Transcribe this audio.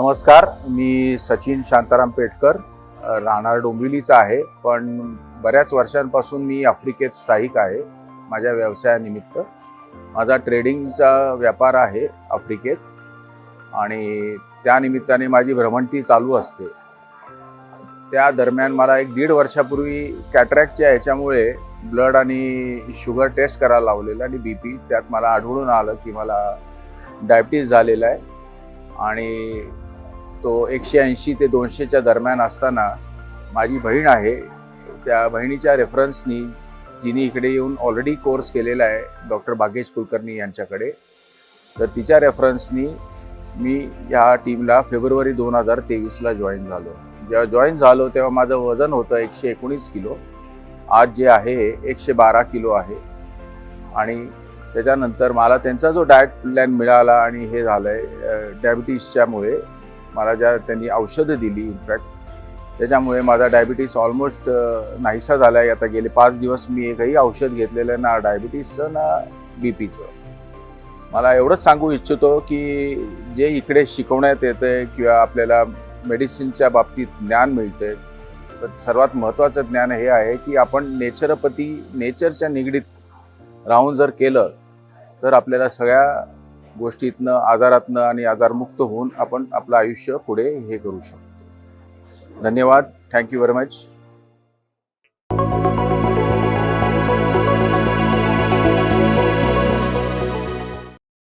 नमस्कार, मी सचिन शांताराम पेटकर, राहणार डोंबिवलीचा आहे, पण बऱ्याच वर्षांपासून मी आफ्रिकेत स्थायिक आहे माझ्या व्यवसायानिमित्त। माझा ट्रेडिंगचा व्यापार आहे आफ्रिकेत आणि त्या निमित्ताने माझी भ्रमंती चालू असते। त्या दरम्यान मला एक 1.5 वर्षापूर्वी कॅटरॅक्टच्या ह्याच्यामुळे ब्लड आणि शुगर टेस्ट करायला लावलेलं आणि बीपी त्यात मला आढळून आलं की मला डायबिटीज झालेला आहे आणि तो 180 ते 200च्या दरम्यान असताना माझी बहीण आहे, त्या बहिणीच्या रेफरन्सनी, जिने इकडे येऊन ऑलरेडी कोर्स केलेला आहे डॉक्टर भाग्येश कुलकर्णी यांच्याकडे, तर तिच्या रेफरन्सनी मी या टीमला फेब्रुवारी 2023ला जॉईन झालो। जेव्हा जॉईन झालो तेव्हा माझं वजन होतं 119 किलो, आज जे आहे 112 किलो आहे। आणि त्याच्यानंतर मला त्यांचा जो डाएट प्लॅन मिळाला आणि हे झालंय डायबिटीसच्यामुळे मला ज्या त्यांनी औषधं दिली, इनफॅक्ट त्याच्यामुळे माझा डायबिटीस ऑलमोस्ट नाहीसा झाला आहे। आता गेले 5 दिवस मी एकही औषध घेतलेलं ना डायबिटीसचं ना बीपीचं। मला एवढंच सांगू इच्छितो की जे इकडे शिकवण्यात येतंय किंवा आपल्याला मेडिसिनच्या बाबतीत ज्ञान मिळतंय, तर सर्वात महत्त्वाचं ज्ञान हे आहे की आपण नेचरपती, नेचरच्या निगडीत राहून जर केलं तर आपल्याला सगळ्या गोष्टीतनं, आजारातनं आणि आजारमुक्त होऊन आपण आपलं आयुष्य पुढे हे करू शकतो। धन्यवाद, थँक यू व्हेरी मच।